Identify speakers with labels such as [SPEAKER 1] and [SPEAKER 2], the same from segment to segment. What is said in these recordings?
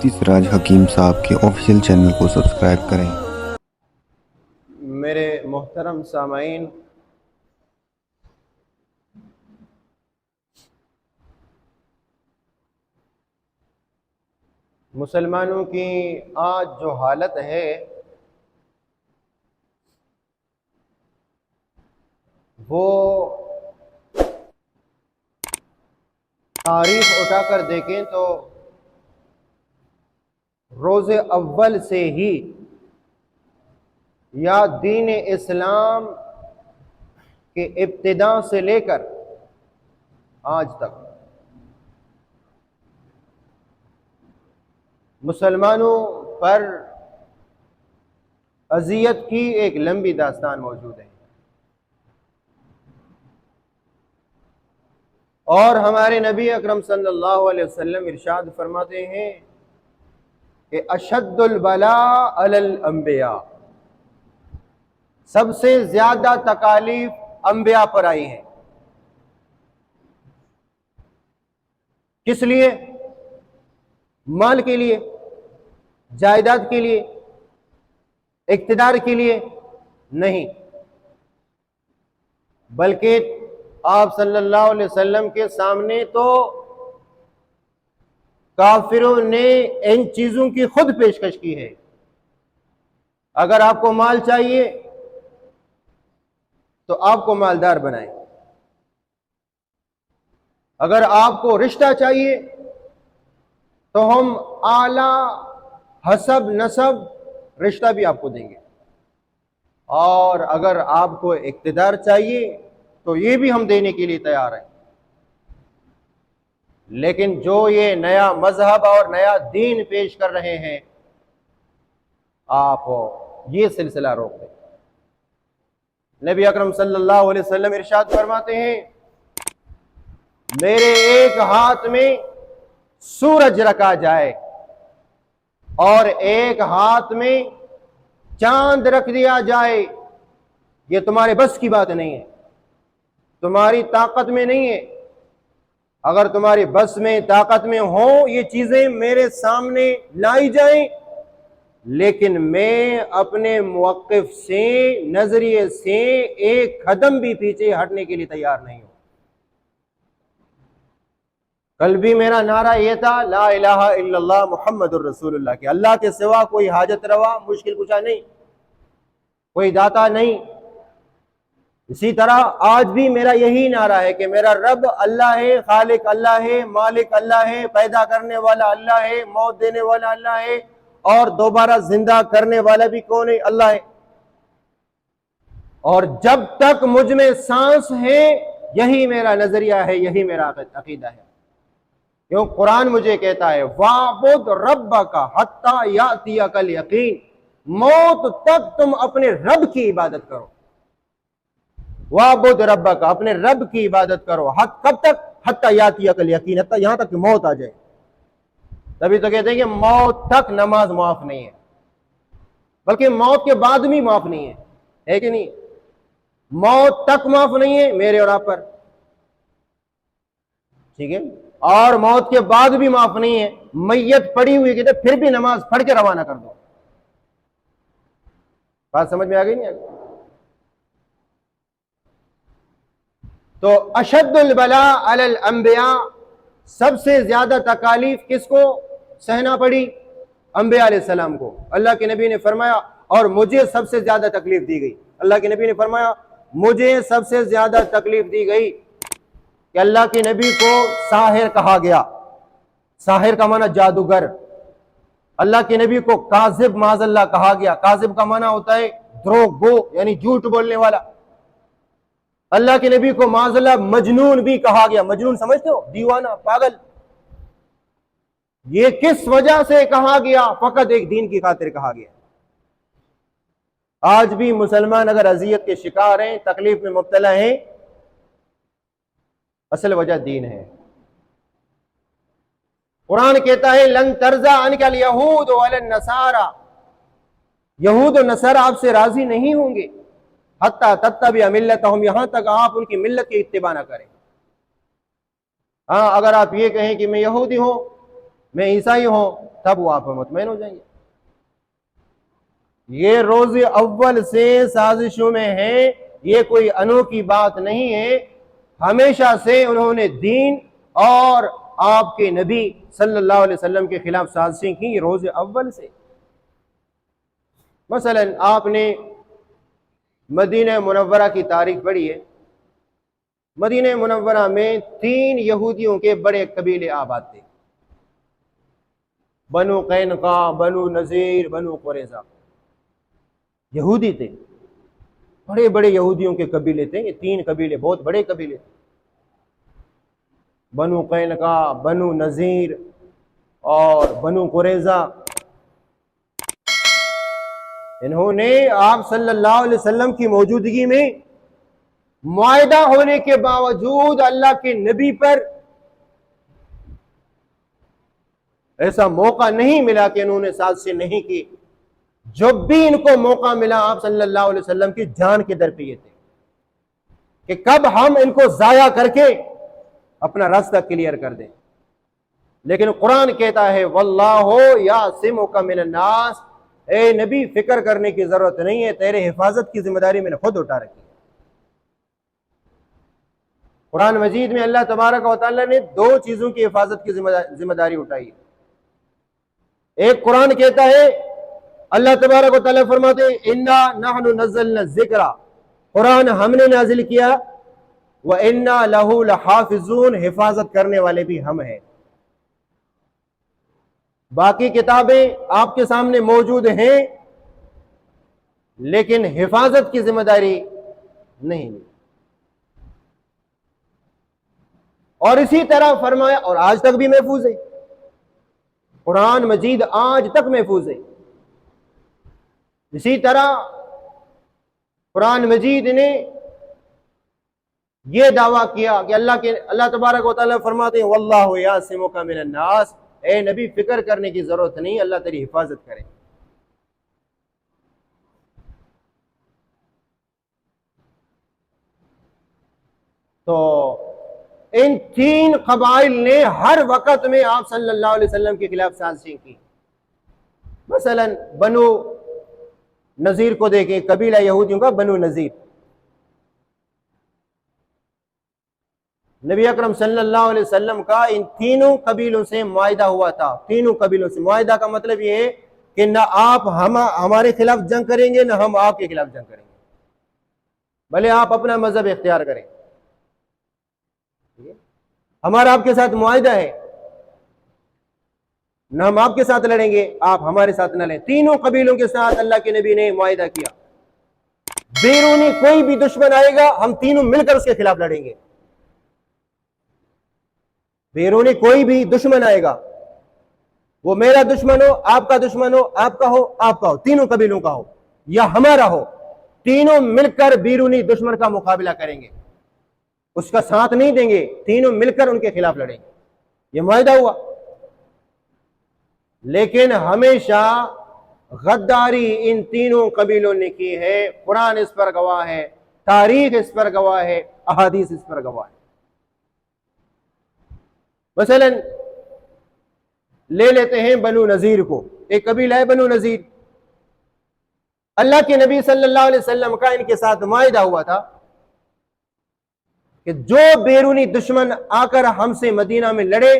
[SPEAKER 1] مفتی سراج حکیم صاحب کے آفیشیل چینل کو سبسکرائب کریں۔
[SPEAKER 2] میرے محترم سامعین، مسلمانوں کی آج جو حالت ہے وہ تاریخ اٹھا کر دیکھیں تو روز اول سے ہی یا دین اسلام کے ابتدا سے لے کر آج تک مسلمانوں پر اذیت کی ایک لمبی داستان موجود ہے، اور ہمارے نبی اکرم صلی اللہ علیہ وسلم ارشاد فرماتے ہیں کہ اشد البلاء علی الانبیاء، سب سے زیادہ تکالیف انبیاء پر آئی ہیں۔ کس لیے؟ مال کے لیے، جائیداد کے لیے، اقتدار کے لیے نہیں، بلکہ آپ صلی اللہ علیہ وسلم کے سامنے تو کافروں نے ان چیزوں کی خود پیشکش کی ہے۔ اگر آپ کو مال چاہیے تو آپ کو مالدار بنائیں، اگر آپ کو رشتہ چاہیے تو ہم اعلی حسب نسب رشتہ بھی آپ کو دیں گے، اور اگر آپ کو اقتدار چاہیے تو یہ بھی ہم دینے کے لیے تیار ہیں۔ لیکن جو یہ نیا مذہب اور نیا دین پیش کر رہے ہیں، آپ یہ سلسلہ روک دیں۔ نبی اکرم صلی اللہ علیہ وسلم ارشاد فرماتے ہیں میرے ایک ہاتھ میں سورج رکھا جائے اور ایک ہاتھ میں چاند رکھ دیا جائے، یہ تمہارے بس کی بات نہیں ہے، تمہاری طاقت میں نہیں ہے۔ اگر تمہاری بس میں طاقت میں ہو یہ چیزیں میرے سامنے لائی جائیں، لیکن میں اپنے موقف سے، نظریے سے ایک قدم بھی پیچھے ہٹنے کے لیے تیار نہیں ہوں۔ کل بھی میرا نعرہ یہ تھا لا الہ الا اللہ محمد الرسول اللہ، کہ اللہ کے سوا کوئی حاجت روا، مشکل کشا نہیں، کوئی داتا نہیں۔ اسی طرح آج بھی میرا یہی نعرہ ہے کہ میرا رب اللہ ہے، خالق اللہ ہے، مالک اللہ ہے، پیدا کرنے والا اللہ ہے، موت دینے والا اللہ ہے، اور دوبارہ زندہ کرنے والا بھی کون ہے؟ اللہ ہے۔ اور جب تک مجھ میں سانس ہے یہی میرا نظریہ ہے، یہی میرا عقیدہ ہے، کیوں قرآن مجھے کہتا ہے وَاعْبُدْ رَبَّكَ حَتَّى يَأْتِيَكَ الْيَقِينُ، موت تک تم اپنے رب کی عبادت کرو۔ وَاعْبُدْ رَبَّكَ، اپنے رب کی عبادت کرو، کب تک؟ حَتَّى يَأْتِيَكَ الْيَقِينُ، حتیٰ یہاں تک کہ موت آ جائے۔ تبھی تو کہتے ہیں کہ موت تک نماز معاف نہیں ہے، بلکہ موت کے بعد بھی معاف نہیں ہے کہ نہیں؟ موت تک معاف نہیں ہے میرے اور آپ پر، ٹھیک ہے، اور موت کے بعد بھی معاف نہیں ہے۔ میت پڑی ہوئی کہتے پھر بھی نماز پڑھ کے روانہ کر دو۔ بات سمجھ میں آ گئی نہیں آ گئی؟ تو اشد البلاء علی الانبیاء، سب سے زیادہ تکالیف کس کو سہنا پڑی؟ انبیاء علیہ السلام کو۔ اللہ کے نبی نے فرمایا اور مجھے سب سے زیادہ تکلیف دی گئی۔ اللہ کے نبی نے فرمایا مجھے سب سے زیادہ تکلیف دی گئی کہ اللہ کے نبی کو ساحر کہا گیا۔ ساحر کا معنی جادوگر۔ اللہ کے نبی کو کاذب معاذ اللہ کہا گیا۔ کاذب کا معنی ہوتا ہے دروغ گو، یعنی جھوٹ بولنے والا۔ اللہ کے نبی کو معاذ اللہ مجنون بھی کہا گیا۔ مجنون سمجھتے ہو؟ دیوانہ، پاگل۔ یہ کس وجہ سے کہا گیا؟ فقط ایک دین کی خاطر کہا گیا۔ آج بھی مسلمان اگر اذیت کے شکار ہیں، تکلیف میں مبتلا ہیں، اصل وجہ دین ہے۔ قرآن کہتا ہے لن ترضى عنك اليهود ولا النصارى، یہود و نصارہ آپ سے راضی نہیں ہوں گے، حتی تتبع ملتہم، یہاں تک آپ ان کی ملت کی اتباع نہ کریں۔ ہاں، اگر آپ یہ کہیں کہ میں یہودی ہوں، میں عیسائی ہوں، تب وہ آپ مطمئن ہو جائیں گے۔ یہ روز اول سے سازشوں میں ہے، یہ کوئی انوکھی بات نہیں ہے، ہمیشہ سے انہوں نے دین اور آپ کے نبی صلی اللہ علیہ وسلم کے خلاف سازشیں کی روز اول سے۔ مثلا آپ نے مدینہ منورہ کی تاریخ پڑھی ہے، مدینہ منورہ میں 3 یہودیوں کے بڑے قبیلے آباد تھے، بنو قینقاع، بنو نذیر، بنو قریظہ، یہودی تھے، بڑے بڑے یہودیوں کے قبیلے تھے، یہ 3 قبیلے بہت بڑے قبیلے تھے، بنو قینقاع، بنو نذیر اور بنو قریظہ۔ انہوں نے آپ صلی اللہ علیہ وسلم کی موجودگی میں معاہدہ ہونے کے باوجود اللہ کے نبی پر ایسا موقع نہیں ملا کہ انہوں نے سازشیں نہیں کی، جب بھی ان کو موقع ملا آپ صلی اللہ علیہ وسلم کی جان کے در پہ یہ تھے کہ کب ہم ان کو ضائع کر کے اپنا راستہ کلیئر کر دیں۔ لیکن قرآن کہتا ہے واللہ یعصمک من الناس، اے نبی فکر کرنے کی ضرورت نہیں ہے، تیرے حفاظت کی ذمہ داری میں نے خود اٹھا رکھی ہے۔ قرآن مجید میں اللہ تبارک و تعالیٰ نے 2 چیزوں کی حفاظت کی ذمہ داری اٹھائی ہے۔ ایک قرآن کہتا ہے، اللہ تبارک و تعالیٰ فرماتے ہیں اِنَّا نَحْنُ نَزَّلْنَا الذِّکْرَ، قرآن ہم نے نازل کیا، وَإِنَّا لَهُ لَحَافِظُونَ، حفاظت کرنے والے بھی ہم ہیں۔ باقی کتابیں آپ کے سامنے موجود ہیں لیکن حفاظت کی ذمہ داری نہیں، اور اسی طرح فرمایا، اور آج تک بھی محفوظ ہے، قرآن مجید آج تک محفوظ ہے۔ اسی طرح قرآن مجید نے یہ دعویٰ کیا کہ اللہ تبارک و تعالیٰ فرماتے ہیں واللہ یعصمک من الناس، اے نبی فکر کرنے کی ضرورت نہیں، اللہ تیری حفاظت کرے۔ تو ان 3 قبائل نے ہر وقت میں آپ صلی اللہ علیہ وسلم کے خلاف سازشیں کی۔ مثلا بنو نذیر کو دیکھیں، قبیلہ یہودیوں کا بنو نذیر، نبی اکرم صلی اللہ علیہ وسلم کا ان 3 قبیلوں سے معاہدہ ہوا تھا۔ 3 قبیلوں سے معاہدہ کا مطلب یہ ہے کہ نہ آپ ہمارے خلاف جنگ کریں گے، نہ ہم آپ کے خلاف جنگ کریں گے، بھلے آپ اپنا مذہب اختیار کریں، ہمارا آپ کے ساتھ معاہدہ ہے، نہ ہم آپ کے ساتھ لڑیں گے، آپ ہمارے ساتھ نہ لڑیں۔ 3 قبیلوں کے ساتھ اللہ کے نبی نے معاہدہ کیا، بیرونی کوئی بھی دشمن آئے گا ہم تینوں مل کر اس کے خلاف لڑیں گے۔ بیرونی کوئی بھی دشمن آئے گا، وہ میرا دشمن ہو، آپ کا دشمن ہو، آپ کا ہو، آپ کا ہو، تینوں قبیلوں کا ہو یا ہمارا ہو، تینوں مل کر بیرونی دشمن کا مقابلہ کریں گے، اس کا ساتھ نہیں دیں گے، تینوں مل کر ان کے خلاف لڑیں گے۔ یہ معاہدہ ہوا، لیکن ہمیشہ غداری ان تینوں قبیلوں نے کی ہے، قرآن اس پر گواہ ہے، تاریخ اس پر گواہ ہے، احادیث اس پر گواہ ہے۔ مثلا لے لیتے ہیں بنو نذیر کو، ایک قبیلہ ہے بنو نذیر، اللہ کے نبی صلی اللہ علیہ وسلم کا ان کے ساتھ معاہدہ ہوا تھا کہ جو بیرونی دشمن آ کر ہم سے مدینہ میں لڑے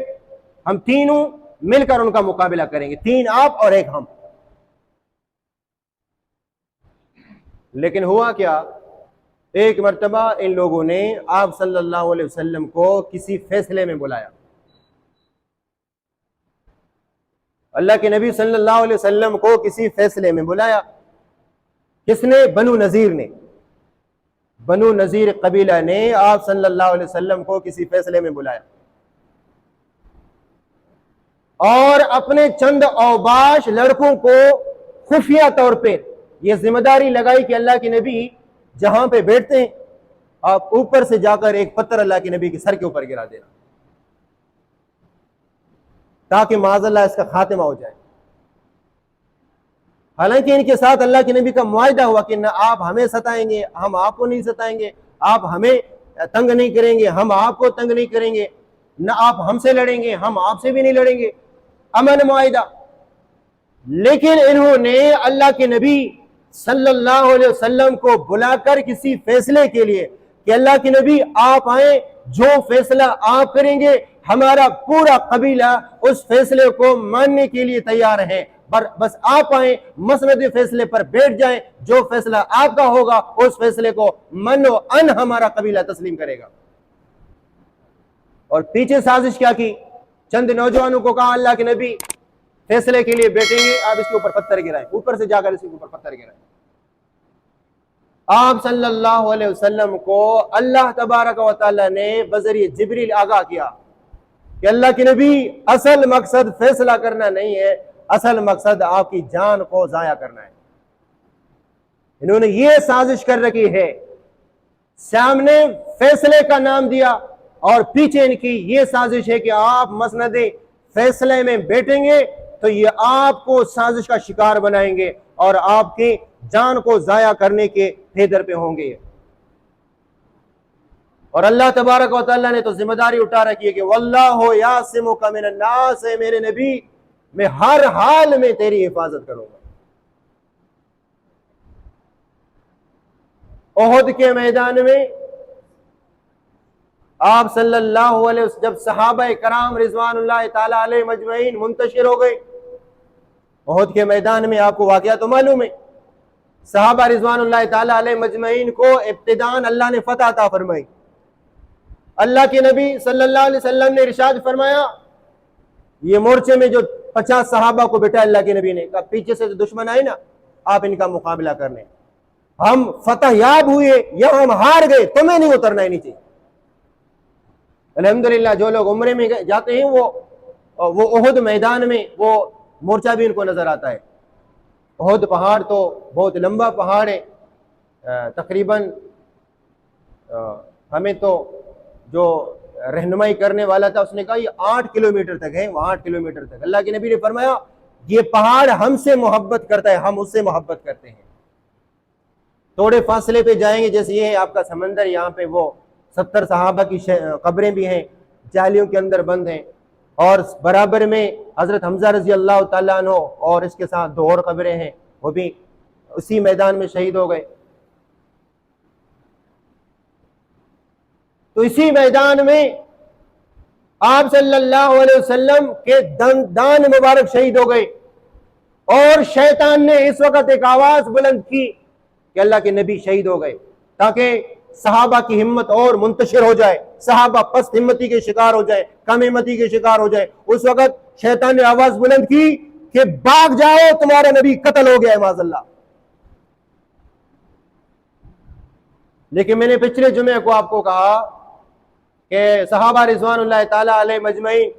[SPEAKER 2] ہم تینوں مل کر ان کا مقابلہ کریں گے، 3 آپ اور 1 ہم۔ لیکن ہوا کیا، ایک مرتبہ ان لوگوں نے آپ صلی اللہ علیہ وسلم کو کسی فیصلے میں بلایا، اللہ کے نبی صلی اللہ علیہ وسلم کو کسی فیصلے میں بلایا، کس نے؟ بنو نذیر نے، بنو نذیر قبیلہ نے آپ صلی اللہ علیہ وسلم کو کسی فیصلے میں بلایا اور اپنے چند اوباش لڑکوں کو خفیہ طور پہ یہ ذمہ داری لگائی کہ اللہ کے نبی جہاں پہ بیٹھتے ہیں آپ اوپر سے جا کر ایک پتھر اللہ کے نبی کے سر کے اوپر گرا دینا تاکہ معاذ اللہ اس کا خاتمہ ہو جائے۔ حالانکہ ان کے ساتھ اللہ کے نبی کا معاہدہ ہوا کہ نہ آپ ہمیں ستائیں گے، ہم آپ کو نہیں ستائیں گے، آپ ہمیں تنگ نہیں کریں گے، ہم آپ کو تنگ نہیں کریں گے، نہ آپ ہم سے لڑیں گے، ہم آپ سے بھی نہیں لڑیں گے، امن معاہدہ۔ لیکن انہوں نے اللہ کے نبی صلی اللہ علیہ وسلم کو بلا کر کسی فیصلے کے لیے کہ اللہ کے نبی آپ آئیں، جو فیصلہ آپ کریں گے ہمارا پورا قبیلہ اس فیصلے کو ماننے کے لیے تیار ہے، بس آپ آئیں، مسند فیصلے پر بیٹھ جائیں، جو فیصلہ آپ کا ہوگا اس فیصلے کو منو ان ہمارا قبیلہ تسلیم کرے گا۔ اور پیچھے سازش کیا کی؟ چند نوجوانوں کو کہا اللہ کے نبی فیصلے کے لیے بیٹھیں گے، آپ اس کے اوپر پتھر گرائیں، اوپر سے جا کر اس کے اوپر پتھر گرائیں۔ آپ صلی اللہ علیہ وسلم کو اللہ تبارک و تعالی نے بذریعہ جبریل آگاہ کیا کہ اللہ کے نبی اصل مقصد فیصلہ کرنا نہیں ہے، اصل مقصد آپ کی جان کو ضائع کرنا ہے۔ انہوں نے یہ سازش کر رکھی ہے، سامنے فیصلے کا نام دیا اور پیچھے ان کی یہ سازش ہے کہ آپ مسند فیصلے میں بیٹھیں گے تو یہ آپ کو سازش کا شکار بنائیں گے اور آپ کی جان کو ضائع کرنے کے پھیدر پہ ہوں گے۔ اور اللہ تبارک و تعالیٰ نے تو ذمہ داری اٹھا رکھی ہے کہ واللہ یعصمک من الناس، میرے نبی میں ہر حال میں تیری حفاظت کروں گا۔ احد کے میدان میں آپ صلی اللہ علیہ وسلم جب صحابہ کرام رضوان اللہ تعالی علیہ مجمعین منتشر ہو گئے، احد کے میدان میں آپ کو واقعہ تو معلوم ہے، صحابہ رضوان اللہ تعالی علیہ مجمعین کو ابتداءً اللہ نے فتح عطا فرمائی۔ اللہ کے نبی صلی اللہ علیہ وسلم نے ارشاد فرمایا، یہ مورچے میں جو 50 صحابہ کو بیٹھا اللہ کے نبی نے کہا پیچھے سے دشمن آئے نا، آپ ان کا مقابلہ کرنے، ہم فتح یاب ہوئے یا ہم ہار گئے، تمہیں نہیں اترنا ہے نیچے۔ الحمدللہ جو لوگ عمرے میں جاتے ہیں وہ احد میدان میں وہ مورچہ بھی ان کو نظر آتا ہے۔ احد پہاڑ تو بہت لمبا پہاڑ ہے، تقریباً ہمیں تو جو رہنمائی کرنے والا تھا اس نے کہا یہ 8 کلومیٹر تک ہے، وہ 8 کلومیٹر تک۔ اللہ کے نبی نے فرمایا یہ پہاڑ ہم سے محبت کرتا ہے، ہم اس سے محبت کرتے ہیں۔ تھوڑے فاصلے پہ جائیں گے، جیسے یہ ہے آپ کا سمندر، یہاں پہ وہ 70 صحابہ کی قبریں بھی ہیں، جالیوں کے اندر بند ہیں، اور برابر میں حضرت حمزہ رضی اللہ تعالیٰ عنہ اور اس کے ساتھ 2 اور قبریں ہیں، وہ بھی اسی میدان میں شہید ہو گئے۔ تو اسی میدان میں آپ صلی اللہ علیہ وسلم کے دان مبارک شہید ہو گئے، اور شیطان نے اس وقت ایک آواز بلند کی کہ اللہ کے نبی شہید ہو گئے، تاکہ صحابہ کی ہمت اور منتشر ہو جائے، صحابہ پست ہمتی کے شکار ہو جائے، کم ہمتی کے شکار ہو جائے۔ اس وقت شیطان نے آواز بلند کی کہ بھاگ جاؤ، تمہارا نبی قتل ہو گیا ہے معاذ اللہ۔ لیکن میں نے پچھلے جمعے کو آپ کو کہا کہ صحابہ رضوان اللہ تعالی علیہ مجمعین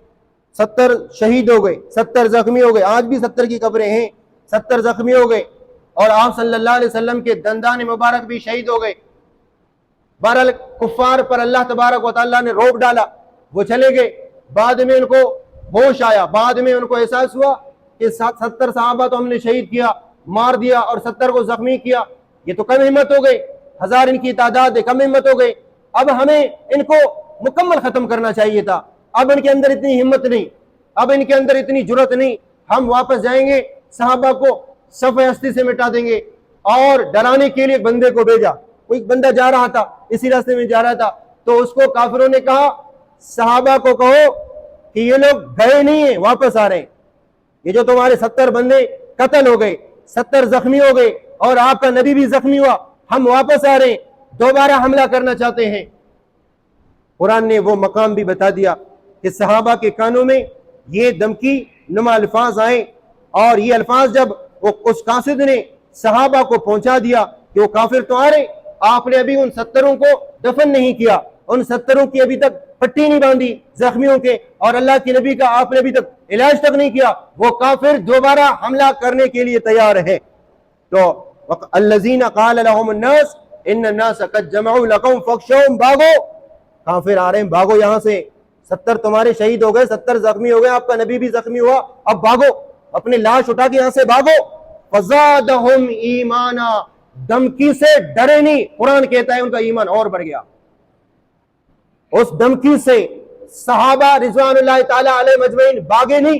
[SPEAKER 2] 70 شہید ہو گئے، 70 زخمی ہو گئے، آج بھی 70 کی قبریں ہیں، 70 زخمی ہو گئے، اور آپ صلی اللہ علیہ وسلم کے دندان مبارک بھی شہید ہو گئے۔ بہرحال کفار پر اللہ تبارک و تعالیٰ نے روک ڈالا، وہ چلے گئے۔ بعد میں ان کو ہوش آیا، بعد میں ان کو احساس ہوا کہ 70 صحابہ تو ہم نے شہید کیا، مار دیا، اور 70 کو زخمی کیا، یہ تو کم ہمت ہو گئے، 1000 ان کی تعداد ہے، کم ہمت ہو گئی، اب ہمیں ان کو مکمل ختم کرنا چاہیے تھا۔ اب ان کے اندر اتنی ہمت نہیں، اب ان کے اندر اتنی جرت نہیں، ہم واپس جائیں گے، صحابہ کو صفحہ ہستی سے مٹا دیں گے۔ اور ڈرانے کے لیے بندے کو بھیجا، کوئی بندہ جا رہا تھا، اسی راستے میں جا رہا تھا، تو اس کو کافروں نے کہا صحابہ کو کہو کہ یہ لوگ گئے نہیں ہیں، واپس آ رہے ہیں، یہ جو تمہارے 70 بندے قتل ہو گئے، 70 زخمی ہو گئے، اور آپ کا نبی بھی زخمی ہوا، ہم واپس آ رہے ہیں، دوبارہ حملہ کرنا چاہتے ہیں۔ قرآن نے وہ مقام بھی بتا دیا کہ صحابہ کے کانوں میں یہ دھمکی نما الفاظ آئے، اور یہ الفاظ جب اس قاصد نے صحابہ کو پہنچا دیا کہ وہ کافر تو آ رہے، آپ نے ابھی ان 70 کو دفن نہیں کیا، ان 70 کی ابھی تک پٹی نہیں باندھی زخمیوں کے، اور اللہ کے نبی کا آپ نے ابھی تک علاج تک نہیں کیا، وہ کافر دوبارہ حملہ کرنے کے لیے تیار ہے۔ تو الذین قال لهم الناس ان الناس قد جمعوا لكم فاخشوهم، بھاگو، کافر آ رہے ہیں، بھاگو یہاں سے، 70 تمہارے شہید ہو گئے، 70 زخمی ہو گئے، آپ کا نبی بھی زخمی ہوا، اب بھاگو، اپنی لاش اٹھا کے یہاں سے بھاگو۔ فزادہم ایمانا، دھمکی سے ڈرے نہیں، قرآن کہتا ہے ان کا ایمان اور بڑھ گیا۔ اس دھمکی سے صحابہ رضوان اللہ تعالی علیہ مجمعین بھاگے نہیں،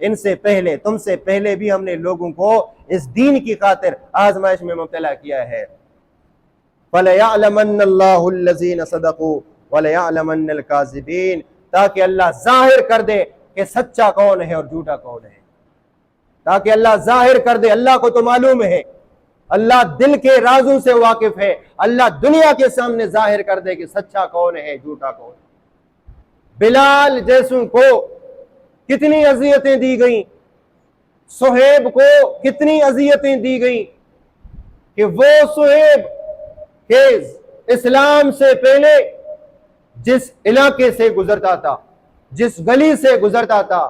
[SPEAKER 2] ان سے پہلے تم سے پہلے بھی ہم نے لوگوں کو اس دین کی خاطر آزمائش میں مبتلا کیا ہے۔ فَلَيَعْلَمَنَّ اللَّهُ الَّذِينَ صَدَقُوا وَلَيَعْلَمَنَّ الْكَاذِبِينَ، تاکہ اللہ ظاہر کر دے کہ سچا کون ہے اور جھوٹا کون ہے، تاکہ اللہ ظاہر کر دے۔ اللہ کو تو معلوم ہے، اللہ دل کے رازوں سے واقف ہے، اللہ دنیا کے سامنے ظاہر کر دے کہ سچا کون ہے جھوٹا کون ہے۔ بلال جیسوں کو کتنی اذیتیں دی گئیں، صہیب کو کتنی اذیتیں دی گئیں کہ وہ صہیب کہ اسلام سے پہلے جس علاقے سے گزرتا تھا، جس گلی سے گزرتا تھا،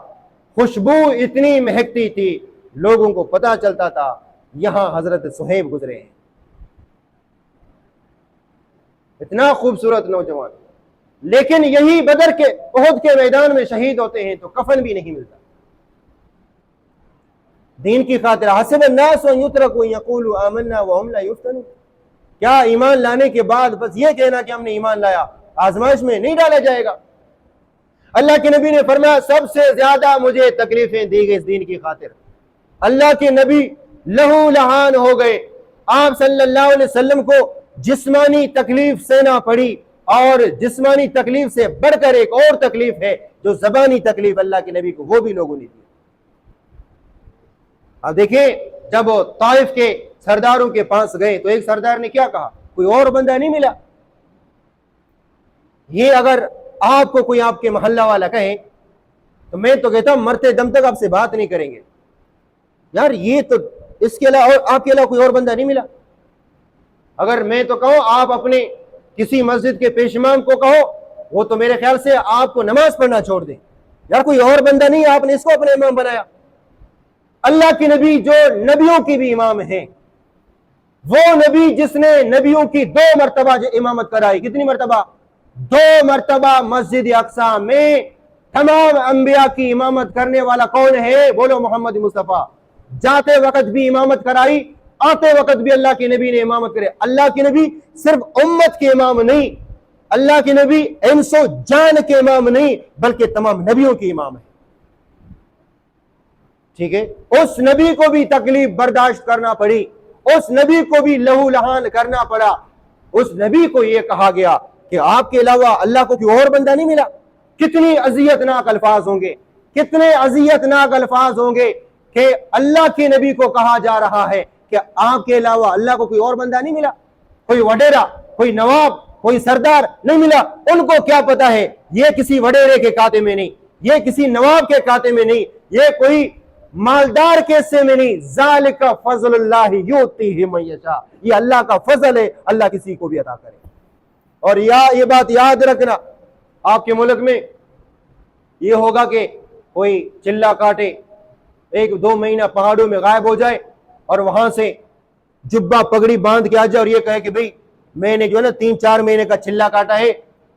[SPEAKER 2] خوشبو اتنی مہکتی تھی، لوگوں کو پتا چلتا تھا یہاں حضرت صہیب گزرے ہیں۔ اتنا خوبصورت نوجوان، لیکن یہی بدر کے احد کے میدان میں شہید ہوتے ہیں تو کفن بھی نہیں ملتا۔ دین کی خاطر حسب الناس ان یترکوا ان یقولوا آمنا وهم لا یفتنون، کیا ایمان لانے کے بعد بس یہ کہنا کہ ہم نے ایمان لایا آزمائش میں نہیں ڈالا جائے گا؟ اللہ کے نبی نے فرمایا سب سے زیادہ مجھے تکلیفیں دی گئی اس دین کی خاطر۔ اللہ کے نبی لہو لہان ہو گئے، آپ صلی اللہ علیہ وسلم کو جسمانی تکلیف سہنا پڑی، اور جسمانی تکلیف سے بڑھ کر ایک اور تکلیف ہے جو زبانی تکلیف اللہ کے نبی کو وہ بھی لوگوں نے دی۔ اب دیکھیں جب وہ طائف کے سرداروں کے پاس گئے تو ایک سردار نے کیا کہا، کوئی اور بندہ نہیں ملا؟ یہ اگر آپ کو کوئی آپ کے محلہ والا کہے تو میں تو کہتا ہوں مرتے دم تک آپ سے بات نہیں کریں گے، یار یہ تو اس کے علاوہ اور آپ کے علاوہ کوئی اور بندہ نہیں ملا۔ اگر میں تو کہوں آپ اپنے کسی مسجد کے پیش امام کو کہو، وہ تو میرے خیال سے آپ کو نماز پڑھنا چھوڑ دیں، یار کوئی اور بندہ نہیں، آپ نے اس کو اپنے امام بنایا۔ اللہ کے نبی جو نبیوں کی بھی امام ہیں، وہ نبی جس نے نبیوں کی 2 مرتبہ امامت کرائی، کتنی مرتبہ؟ 2 مرتبہ مسجد اقصی میں تمام انبیاء کی امامت کرنے والا کون ہے؟ بولو محمد مصطفیٰ۔ جاتے وقت بھی امامت کرائی، آتے وقت بھی اللہ کے نبی نے امامت کرے۔ اللہ کے نبی صرف امت کے امام نہیں، اللہ کے نبی انس و جان کے امام نہیں، بلکہ تمام نبیوں کے امام ہیں۔ ٹھیک ہے، اس نبی کو بھی تکلیف برداشت کرنا پڑی، اس نبی کو بھی لہو لہان کرنا پڑا، اس نبی کو یہ کہا گیا کہ آپ کے علاوہ اللہ کو کوئی اور بندہ نہیں ملا۔ کتنی اذیت ناک الفاظ ہوں گے، کتنے اذیت ناک الفاظ ہوں گے کہ اللہ کے نبی کو کہا جا رہا ہے کہ آپ کے علاوہ اللہ کو کوئی اور بندہ نہیں ملا، کوئی وڈیرا، کوئی نواب، کوئی سردار نہیں ملا۔ ان کو کیا پتا ہے یہ کسی وڈیرے کے کھاتے میں نہیں، یہ کسی نواب کے کھاتے میں نہیں، یہ کوئی مالدار کے حصے میں نہیں۔ ذالک فضل اللہ یؤتیہ من یشاء، یہ اللہ کا فضل ہے، اللہ کسی کو بھی عطا کرے۔ اور یہ بات یاد رکھنا، آپ کے ملک میں یہ ہوگا کہ کوئی چلا کاٹے، 1-2 مہینہ پہاڑوں میں غائب ہو جائے اور وہاں سے جبہ پگڑی باندھ کے آ جائے اور یہ کہے کہ بھئی میں نے جو ہے نا 3-4 مہینے کا چلا کاٹا ہے،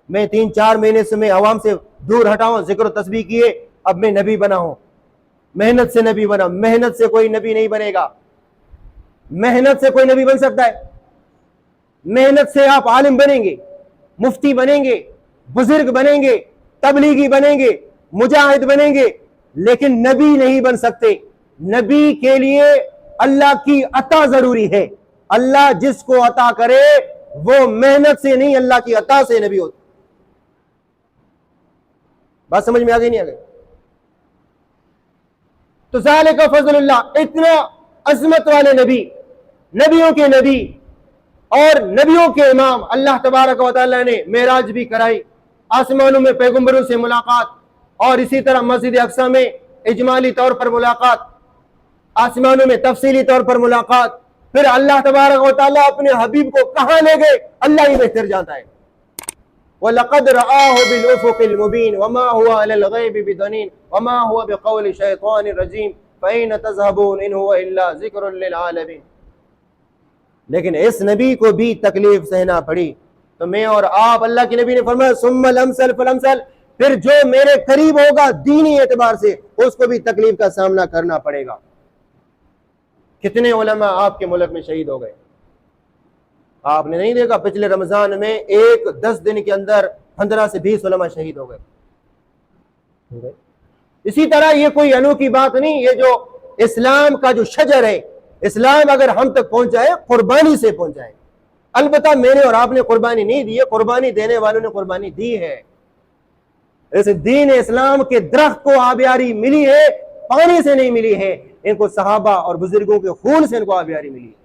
[SPEAKER 2] میں 3-4 مہینے سے میں عوام سے دور ہٹا ہوں، ذکر و تسبیح کیے، اب میں نبی بنا ہوں، محنت سے نبی بنا۔ محنت سے کوئی نبی نہیں بنے گا، محنت سے کوئی نبی بن سکتا ہے؟ محنت سے آپ عالم بنیں گے، مفتی بنیں گے، بزرگ بنیں گے، تبلیغی بنیں گے، مجاہد بنیں گے، لیکن نبی نہیں بن سکتے۔ نبی کے لیے اللہ کی عطا ضروری ہے، اللہ جس کو عطا کرے وہ محنت سے نہیں، اللہ کی عطا سے نبی ہوتا۔ بات سمجھ میں آ گئی نہیں آ گئی؟ تو ذالک فضل اللہ، اتنا عظمت والے نبی، نبیوں کے نبی اور نبیوں کے امام، اللہ تبارک و تعالیٰ نے معراج بھی کرائی، آسمانوں میں پیغمبروں سے ملاقات، اور اسی طرح مسجد اقصی میں اجمالی طور پر ملاقات، آسمانوں میں تفصیلی طور پر ملاقات۔ پھر اللہ تبارک و تعالیٰ اپنے حبیب کو کہاں لے گئے اللہ ہی بہتر جانتا ہے۔ وَلَقَدْ رَآهُ بِالْأُفُقِ الْمُبِينِ وَمَا هُوَ عَلَى الْغَيْبِ بِضَنِينٍ وَمَا هُوَ بِقَوْلِ شَيْطَانٍ رَجِيمٍ فَأَيْنَ تَذْهَبُونَ إِنْ هُوَ إِلَّا ذِكْرٌ لِلْعَالَمِينَ۔ لیکن اس نبی کو بھی تکلیف سہنا پڑی، تو میں اور آپ، اللہ کے نبی نے فرمایا ثُمَّ الْأَمْثَلُ فَالْأَمْثَلُ، پھر جو میرے قریب ہوگا دینی اعتبار سے اس کو بھی تکلیف کا سامنا کرنا پڑے گا۔ کتنے علماء آپ کے ملک میں شہید ہو گئے؟ آپ نے نہیں دیکھا پچھلے رمضان میں 10 دن کے اندر 15 سے 20 علماء شہید ہو گئے؟ اسی طرح یہ کوئی انوکھی بات نہیں، یہ جو اسلام کا جو شجر ہے، اسلام اگر ہم تک پہنچا ہے قربانی سے پہنچا ہے۔ البتہ میں نے اور آپ نے قربانی نہیں دی ہے، قربانی دینے والوں نے قربانی دی ہے۔ اس دین اسلام کے درخت کو آبیاری ملی ہے، پانی سے نہیں ملی ہے، ان کو صحابہ اور بزرگوں کے خون سے ان کو آبیاری ملی ہے۔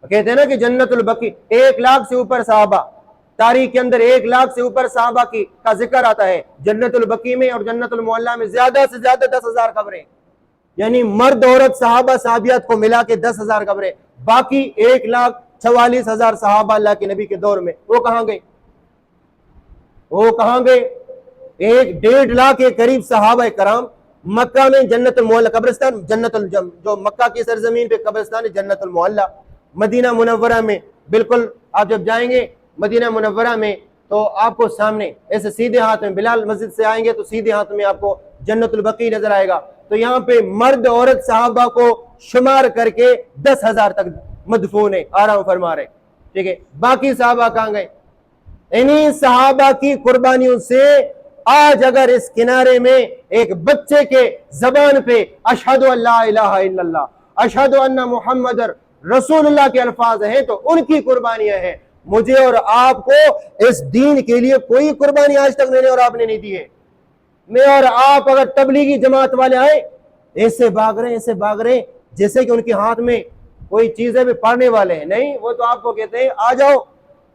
[SPEAKER 2] کہتے ہیں نا کہ جنت البقیع، 1,00,000 سے اوپر صحابہ، تاریخ کے اندر 1,00,000 سے اوپر صحابہ کا ذکر آتا ہے۔ جنت البقیع میں اور جنت المعلیٰ میں زیادہ سے زیادہ 10,000 قبریں، یعنی مرد عورت صحابہ صحابیات کو ملا کے 10,000 قبریں۔ باقی 1,44,000 صحابہ اللہ کے نبی کے دور میں وہ کہاں گئے؟ وہ کہاں گئے؟ 1.5 لاکھ کے قریب صحابہ کرام مکہ میں جنت المعلیٰ قبرستان، جو مکہ کی سرزمین پہ قبرستان ہے جنت المعلیٰ، مدینہ منورہ میں بالکل آپ جب جائیں گے مدینہ منورہ میں تو آپ کو سامنے ایسے سیدھے ہاتھ میں بلال مسجد سے آئیں گے تو سیدھے ہاتھ میں آپ کو جنت البقیع نظر آئے گا۔ تو یہاں پہ مرد عورت صحابہ کو شمار کر کے 10,000 تک مدفون ہے، آرام فرما رہے، ٹھیک ہے۔ باقی صحابہ کہاں گئے؟ انہی صحابہ کی قربانیوں سے آج اگر اس کنارے میں ایک بچے کے زبان پہ اشہد ان لا الہ الا اللہ، اشہد ان محمد رسول اللہ کے الفاظ ہیں تو ان کی قربانیاں ہیں۔ مجھے اور آپ کو اس دین کے لیے کوئی قربانی آج تک میں نے اور آپ نے نہیں دی ہے۔ میں اور آپ اگر تبلیغی جماعت والے آئے ایسے بھاگ رہے ہیں جیسے کہ ان کے ہاتھ میں کوئی چیزیں بھی پڑھنے والے ہیں، نہیں، وہ تو آپ کو کہتے ہیں آ جاؤ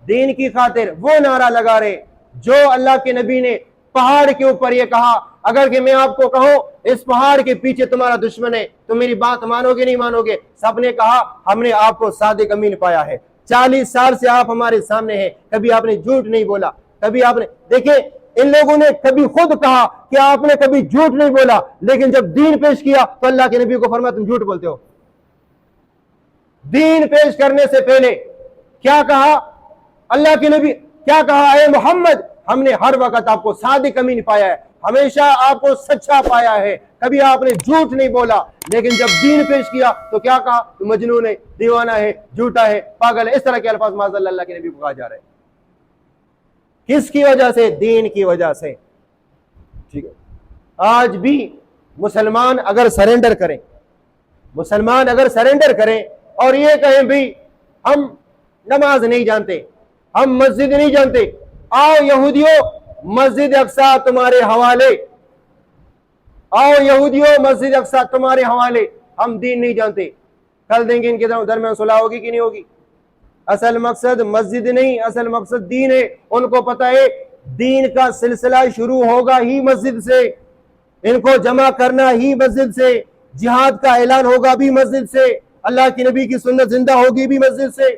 [SPEAKER 2] دین کی خاطر، وہ نعرہ لگا رہے جو اللہ کے نبی نے پہاڑ کے اوپر یہ کہا۔ اگر کہ میں آپ کو کہوں اس پہاڑ کے پیچھے تمہارا دشمن ہے تو میری بات مانو گے نہیں مانو گے؟ سب نے کہا ہم نے آپ کو صادق امین پایا ہے، 40 سال سے آپ ہمارے سامنے ہیں، کبھی آپ نے جھوٹ نہیں بولا، کبھی آپ نے دیکھیں ان لوگوں نے کبھی خود کہا کہ آپ نے کبھی جھوٹ نہیں بولا، لیکن جب دین پیش کیا تو اللہ کے نبی کو فرمایا تم جھوٹ بولتے ہو۔ دین پیش کرنے سے پہلے کیا کہا اللہ کے نبی؟ کیا کہا؟ اے محمد ہم نے ہر وقت آپ کو صادق امین پایا ہے، ہمیشہ آپ کو سچا پایا ہے، کبھی آپ نے جھوٹ نہیں بولا۔ لیکن جب دین پیش کیا تو کیا کہا؟ تو مجنون ہے، دیوانہ ہے، جھوٹا ہے، پاگل ہے، اس طرح کے الفاظ معاذ اللہ کے نبی کو کہا جا رہا ہے۔ کس کی وجہ سے؟ دین کی وجہ سے، ٹھیک ہے۔ آج بھی مسلمان اگر سرنڈر کریں اور یہ کہیں بھی ہم نماز نہیں جانتے، ہم مسجد نہیں جانتے، آؤ یہودیوں مسجد اقصی تمہارے حوالے، آؤ یہودیوں مسجد اقصی تمہارے حوالے، ہم دین نہیں جانتے، کل دیں گے ان کے درمیان صلح ہوگی کہ نہیں ہوگی؟ اصل مقصد مسجد نہیں، اصل مقصد دین ہے۔ ان کو پتہ ہے دین کا سلسلہ شروع ہوگا ہی مسجد سے، ان کو جمع کرنا ہی مسجد سے، جہاد کا اعلان ہوگا بھی مسجد سے، اللہ کی نبی کی سنت زندہ ہوگی بھی مسجد سے۔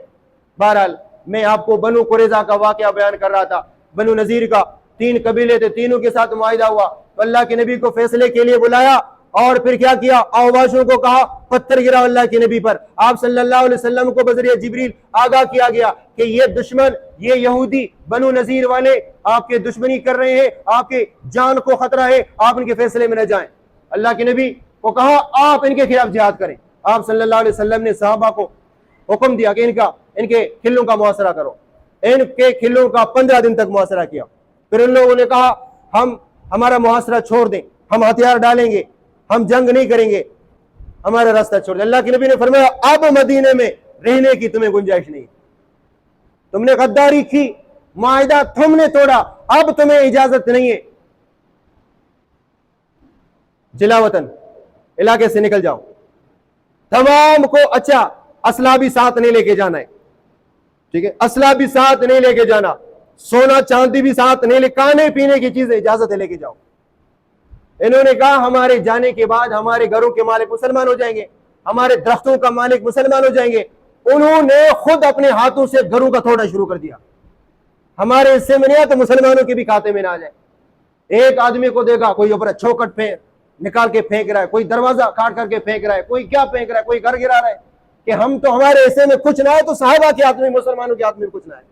[SPEAKER 2] بہرحال میں آپ کو بنو قریظہ کا واقعہ بیان کر رہا تھا، بنو نذیر کا 3 قبیلے تھے، تینوں کے ساتھ معاہدہ ہوا تو اللہ کے نبی کو فیصلے کے لیے بلایا اور پھر کیا کیا؟ آواشوں کو کہا پتھر گرا اللہ کے نبی پر۔ آپ صلی اللہ علیہ وسلم کو بذریعہ جبریل آگاہ کیا گیا کہ یہ دشمن، یہ یہودی بنو نذیر والے آپ کے دشمنی کر رہے ہیں، آپ کے جان کو خطرہ ہے، آپ ان کے فیصلے میں نہ جائیں۔ اللہ کے نبی کو کہا آپ ان کے خلاف جہاد کریں۔ آپ صلی اللہ علیہ وسلم نے صحابہ کو حکم دیا کہ ان کے کھلوں کا محاصرہ کرو۔ ان کے کھلوں کا 15 دن تک محاصرہ کیا۔ پھر ان لوگوں نے کہا ہمارا محاصرہ چھوڑ دیں، ہم ہتھیار ڈالیں گے، ہم جنگ نہیں کریں گے، ہمارا راستہ چھوڑ دیں۔ اللہ کے نبی نے فرمایا اب مدینے میں رہنے کی تمہیں گنجائش نہیں، تم نے غداری کی، معاہدہ تم نے توڑا، اب تمہیں اجازت نہیں ہے، جلا وطن علاقے سے نکل جاؤ۔ تمام کو اچھا اسلحہ بھی ساتھ نہیں لے کے جانا ہے، ٹھیک ہے، اسلحہ بھی ساتھ نہیں لے کے جانا، سونا چاندی بھی ساتھ نہیں لے، کھانے پینے کی چیزیں اجازت ہے لے کے جاؤ۔ انہوں نے کہا ہمارے جانے کے بعد ہمارے گھروں کے مالک مسلمان ہو جائیں گے، ہمارے درختوں کا مالک مسلمان ہو جائیں گے۔ انہوں نے خود اپنے ہاتھوں سے گھروں کا توڑنا شروع کر دیا، ہمارے حصے میں نہیں آیا تو مسلمانوں کے بھی کھاتے میں نہ آ جائے۔ ایک آدمی کو دیکھا کوئی اوپر چوکٹ نکال کے پھینک رہا ہے، کوئی دروازہ کاٹ کر کے پھینک رہا ہے، کوئی کیا پھینک رہا ہے، کوئی گھر گرا رہا ہے کہ ہم تو ہمارے حصے میں کچھ نہ ہے تو صحابہ کے ہاتھ میں، مسلمانوں کے ہاتھ میں کچھ نہ ہے۔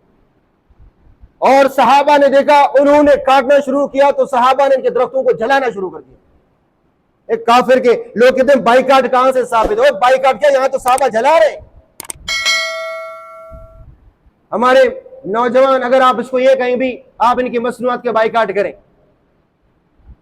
[SPEAKER 2] اور صحابہ نے دیکھا، انہوں نے کاٹنا شروع کیا تو صحابہ نے ان کے درختوں کو جلانا شروع کر دیا۔ ایک کافر کے لوگ کہتے ہیں بائیکاٹ کہاں سے ثابت ہو؟ بائیکاٹ کیا، یہاں تو صحابہ جلا رہے ہیں۔ ہمارے نوجوان اگر آپ اس کو یہ کہیں بھی آپ ان کی مصنوعات کے بائیکاٹ کریں